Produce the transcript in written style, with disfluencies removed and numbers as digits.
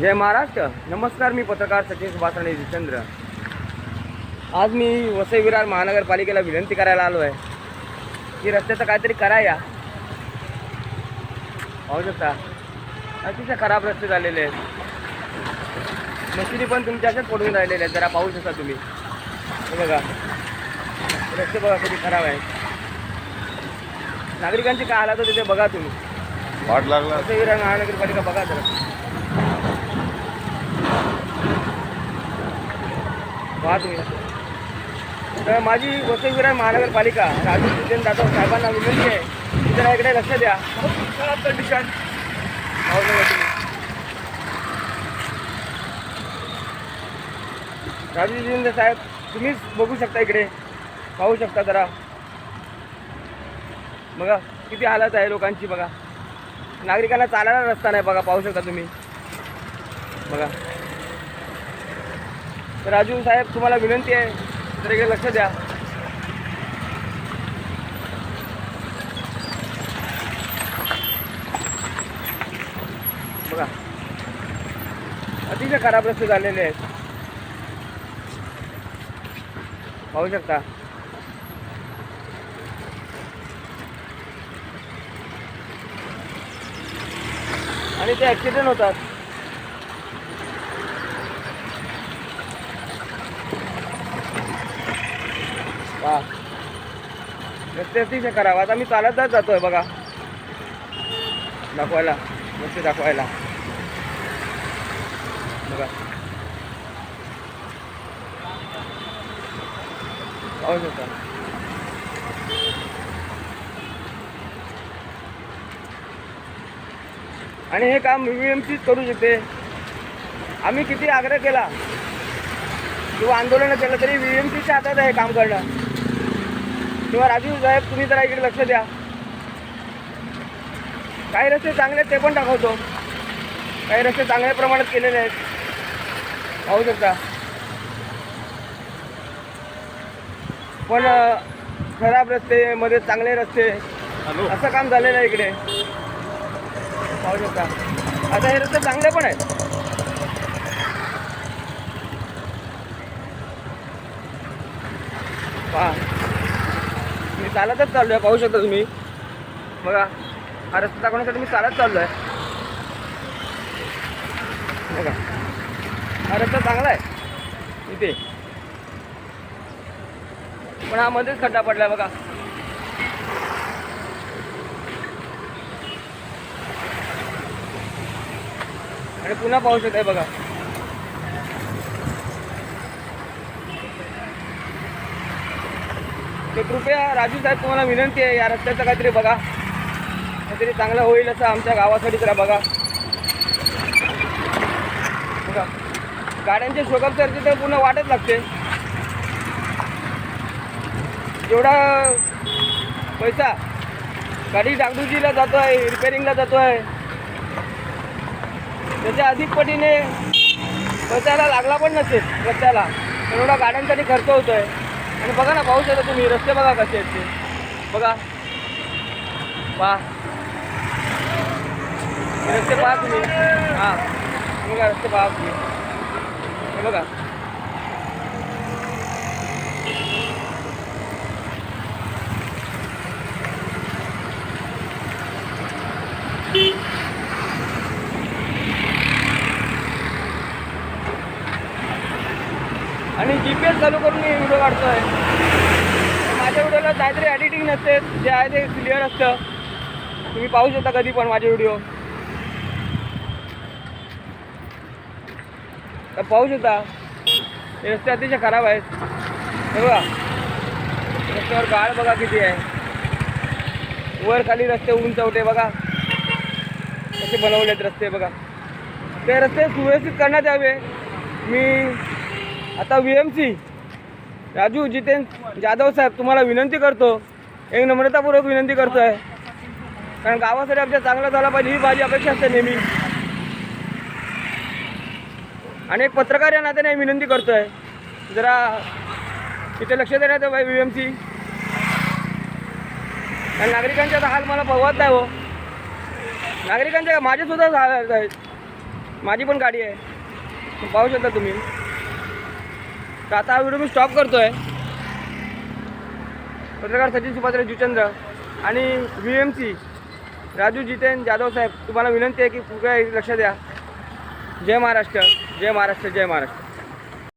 जय महाराष्ट्र. नमस्कार, मी पत्रकार सचिन सुभाषराणे जितेंद्र. आज मी वसई विरार महानगरपालिकेला विनंती करायला आलो आहे की रस्त्याचं काहीतरी करा. या पाहू शकता अतिशय खराब रस्ते झालेले आहेत. मशिदी पण तुमच्या अशाच पडून राहिलेले आहेत. जरा पाहू शकता तुम्ही. हे बघा रस्ते बघा किती खराब आहे. नागरिकांची काय हालत होते ते बघा तुम्ही. वाट लागला. वसई विरार महानगरपालिका बघा जरा. पहा तुम्ही. तर माझी वसई विरार महानगरपालिका राजू जितेंद्र जाधव साहेबांना विनंती आहे की जरा इकडे लक्ष द्या. खूप खराब कंडिशन. राजू जितेंद्र साहेब तुम्हीच बघू शकता. इकडे पाहू शकता जरा. बघा किती हालत आहे लोकांची. बघा नागरिकांना चालायला रस्ता नाही. बघा पाहू शकता तुम्ही. बघा तर राजू साहेब तुम्हाला विनंती आहे तर इकडे लक्ष द्या. बघा अतिशय खराब रस्ते झालेले आहेत. पाहू शकता. आणि ते ॲक्सिडेंट होतात. रस्ते अतिशय खराब. आता मी चालतच जातोय बघा दाखवायला. रस्ते दाखवायला बघा. पाहू शकता. आणि हे काम VVMCच करू शकते. आम्ही किती आग्रह केला किंवा आंदोलन केलं तरी VVMCच्या हातात आहे काम करणं. किंवा राजू साहेब तुम्ही जरा इकडे लक्ष द्या. काही रस्ते चांगले आहेत ते पण दाखवतो. काही रस्ते चांगल्या प्रमाणात केलेले आहेत. पाहू शकता. पण खराब रस्ते मध्ये चांगले रस्ते असं काम झालेलं आहे इकडे. पाहू शकता. आता हे रस्ते चांगले पण आहेत. पहा मी चालतच चाललो आहे. पाहू शकता तुम्ही. बघा हा रस्ता दाखवण्यासाठी मी चालत चाललो आहे. बघा हा रस्ता चांगला आहे इथे. पण हा मध्येच खड्डा पडलाय बघा. आणि पुन्हा पाहू शकताय बघा. तर कृपया राजू साहेब तुम्हाला विनंती आहे या रस्त्याचं काहीतरी बघा. काहीतरी चांगलं होईल असं आमच्या गावासाठी जरा बघा. बघा गाड्यांचे शोकअप करते तर पुन्हा वाटच लागते. जेवढा पैसा गाडी डागडुजीला जातो आहे, रिपेरिंगला जातो आहे, त्याच्या अधिक पटीने पैशाला लागला पण नसेल रस्त्याला. पण एवढा गाड्यांसाठी खर्च होतो आहे. आणि बघा ना पाहू शकता तुम्ही. रस्ते बघा कसे आहेत ते. बघा पहा रस्ते पहा तुम्ही. हां बघा रस्ते पहा तुम्ही. हे बघा आणि GPS चालू करून मी व्हिडिओ काढतोय. माझ्या व्हिडिओला काहीतरी एडिटिंग नसते. जे आहे ते क्लिअर असतं. तुम्ही पाहू शकता कधी पण माझे व्हिडिओ. तर पाहू शकता हे रस्ते अतिशय खराब आहेत. हे बघा रस्त्यावर गाळ बघा किती आहे. वर खाली रस्ते उंचवटे बघा कसे बनवलेत रस्ते. बघा ते रस्ते सुव्यवस्थित करण्यात यावे. मी आता VMC राजू जितेंद्र जाधव साहेब तुम्हाला विनंती करतो. एक नम्रतापूर्वक विनंती करतो आहे. कारण गावासाठी आमच्या चांगलं झाला पाहिजे ही माझी अपेक्षा असते नेहमी. आणि एक पत्रकार या नात्याने विनंती करतो आहे जरा इथे लक्ष देण्यात यावं VMC. आणि नागरिकांचा हाल मला बघवत नाही हो. नागरिकांच्या माझेसुद्धा हाल आहेत. माझी पण गाडी आहे, पाहू शकता तुम्ही. तर आता हा व्हिडिओ मी स्टॉप करतो आहे. पत्रकार सचिन सुभाषराव जुचंद्र आणि VMC राजू जितेन जाधव साहेब, तुम्हाला विनंती आहे की कृपया लक्ष द्या. जय महाराष्ट्र, जय महाराष्ट्र, जय महाराष्ट्र.